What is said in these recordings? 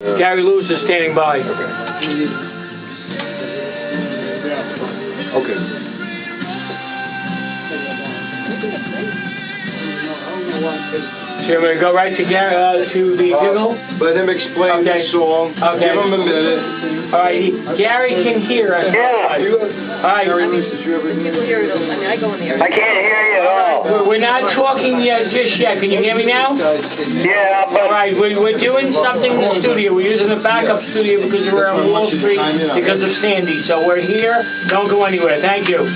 Gary Lewis is standing by. Okay. So you're going to go right to Gary, to the jingle? Let him explain the song. Okay. Give him a minute. All right, Gary can hear us. Yeah. All right. I can't hear you at all. We're not talking yet, just yet. Can you hear me now? Yeah, All but right, we're doing something in the studio. We're using the backup studio because we're on Wall Street because of Sandy. So we're here. Don't go anywhere. Thank you.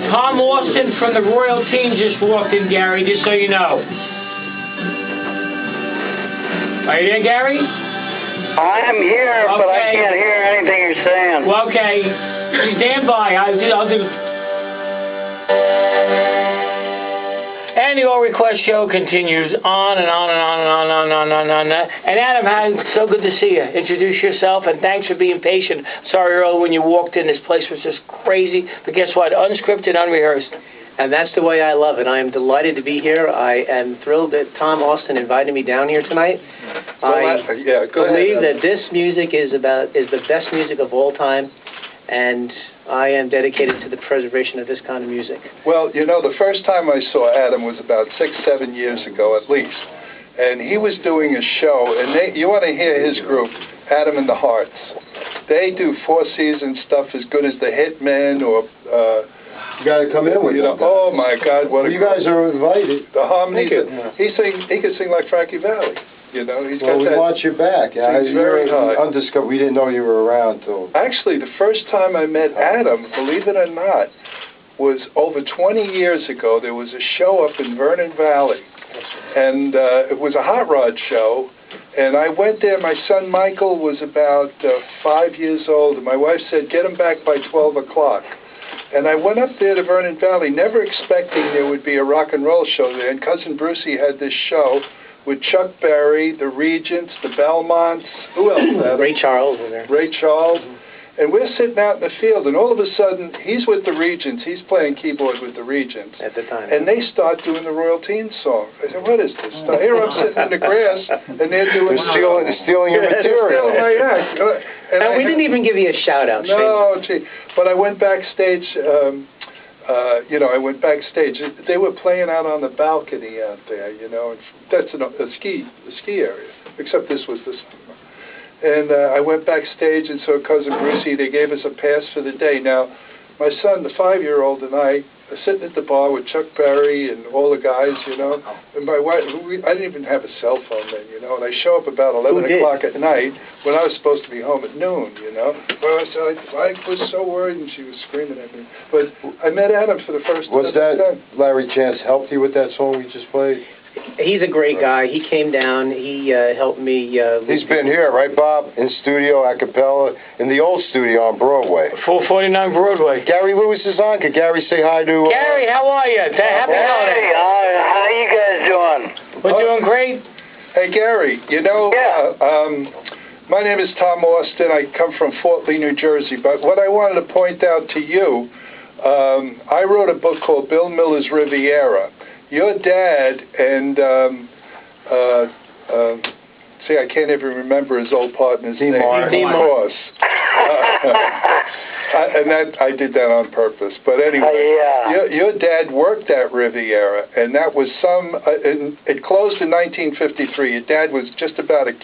Tom Austin from the Royal Team just walked in, Gary, just so you know. Are you there, Gary? I'm here, but I can't hear anything you're saying. Well, okay. Stand by. I'll do... And the All Request Show continues on and on and on and on and on and on and on. And Adam, so good to see you. Introduce yourself, and thanks for being patient. Sorry earlier when you walked in, this place was just crazy. But guess what? Unscripted, unrehearsed. And that's the way I love it. I am delighted to be here. I am thrilled that Tom Austin invited me down here tonight. I believe that this music is the best music of all time, and I am dedicated to the preservation of this kind of music. Well, you know, the first time I saw Adam was about 6-7 years ago at least. And he was doing a show, and you want to hear his group, Adam and the Hearts. They do Four Seasons stuff as good as the Hitmen or... you got to come in with them. Oh my God! What you guys are invited. The harmonies. He could sing like Frankie Valli. You know, he's got we that. watch your back. He's very high. Undiscovered. We didn't know you were around till. Actually, the first time I met Adam, believe it or not, was over 20 years ago. There was a show up in Vernon Valley, and it was a hot rod show. And I went there. My son Michael was about 5 years old, and my wife said, "Get him back by 12 o'clock." And I went up there to Vernon Valley, never expecting there would be a rock and roll show there. And Cousin Brucey had this show with Chuck Berry, the Regents, the Belmonts, who else? Ray Charles was there. Ray Charles. And we're sitting out in the field, and all of a sudden, he's with the Regents. He's playing keyboard with the Regents. At the time. And they start doing the Royal Teen song. I said, what is this? Here I'm sitting in the grass, and they're doing... stealing your material. Stealing my act. And we didn't even give you a shout-out. No, gee. But I went backstage... you know, I went backstage. They were playing out on the balcony out there, you know. That's a ski area, except this was the summer. And I went backstage and saw Cousin Brucey. They gave us a pass for the day. Now, my son, the 5-year-old, and I are sitting at the bar with Chuck Berry and all the guys, you know. And my wife, I didn't even have a cell phone then, you know. And I show up about 11 o'clock at night when I was supposed to be home at noon, you know. Well, I was so worried, and she was screaming at me. But I met Adam for the first time. Was that Larry Chance helped you with that song we just played? He's a great guy. He came down. He helped me. He's been here, right, Bob? In studio, a cappella, in the old studio on Broadway. 449 Broadway. Gary Lewis is on. Could Gary say hi to... Gary, how are you? Happy holidays. hey, how you guys doing? We're doing great. Hey, Gary, you know, my name is Tom Austin. I come from Fort Lee, New Jersey. But what I wanted to point out to you, I wrote a book called Bill Miller's Riviera. Your dad and, see, I can't even remember his old partner's name. Of course. And that I did that on purpose. But anyway, your dad worked at Riviera, and that was it closed in 1953. Your dad was just about a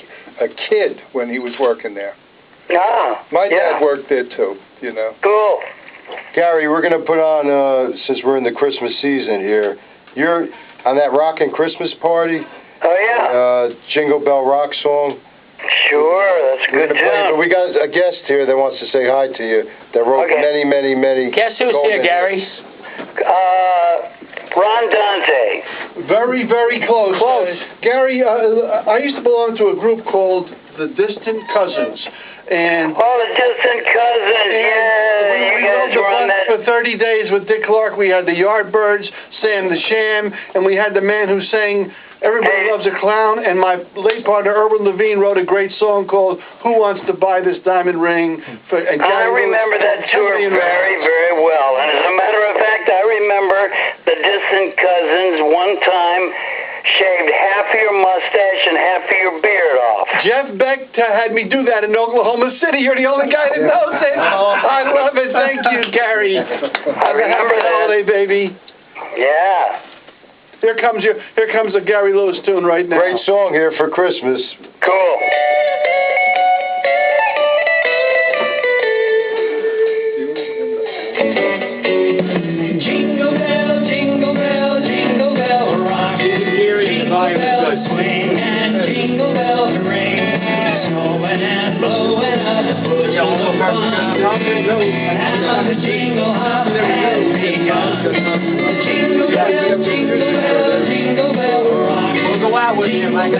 kid when he was working there. My dad worked there too, you know. Cool. Gary, we're going to put on, since we're in the Christmas season here, you're on that Rockin' Christmas Party. Oh, yeah. Jingle Bell Rock song. Sure, that's a good tune. But we got a guest here that wants to say hi to you. That wrote many. Guess who's here, Gary? Ron Dante. Very, very close. Close. Gary, I used to belong to a group called the Distant Cousins. And oh, the Distant Cousins, yeah. We You rode guys the were on bus that. for 30 days with Dick Clark. We had the Yardbirds, Sam the Sham, and we had the man who sang Everybody Loves a Clown, and my late partner, Erwin Levine, wrote a great song called Who Wants to Buy This Diamond Ring? I remember that tour very, very well. And as a matter of fact, I remember the Distant Cousins one time shaved half of your mustache and half of your beard off. Jeff Beck had me do that in Oklahoma City. You're the only guy that knows it. I love it. Thank you, Gary. I remember that. Holiday, baby. Yeah. Here comes a Gary Lewis tune right now. Great song here for Christmas. Cool. Jingle bell, jingle bell, jingle bell rock. Jingle bells swing and jingle bells ring. Snowing and blowing up bushels of fun. And the jingle hop has begun. Jingle bell, jingle bell, jingle bell rock. We'll go out with him. I'm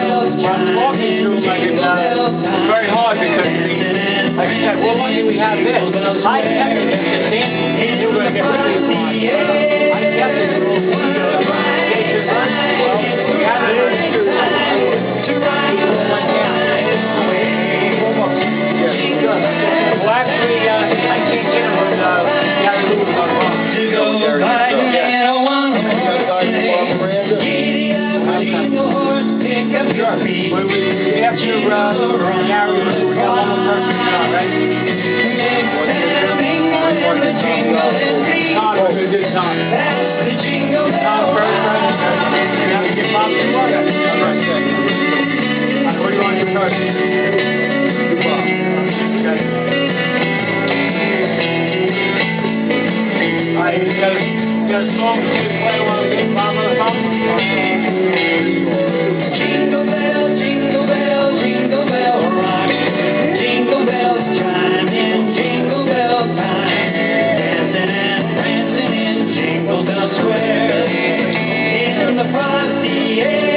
walking through like it's very hard because, like I said, what lucky we have this. I kept it. You're going to get rid of it. I kept it. We have it. Well, actually, I can't get it with Gary Lewis on wrong. Sure. We have to Gary Lewis. We got one more person now, right? Tom, we're going to do Tom. Tom first, right? You have to get Bob to work. All right, good. What do you want to do first? All right, you got a song to play while we get Bob on the phone? Jingle bell, jingle bell, jingle bell rock. Jingle bells chime in jingle bell time. Dancing and prancing in Jingle Bell Square. In the frosty air.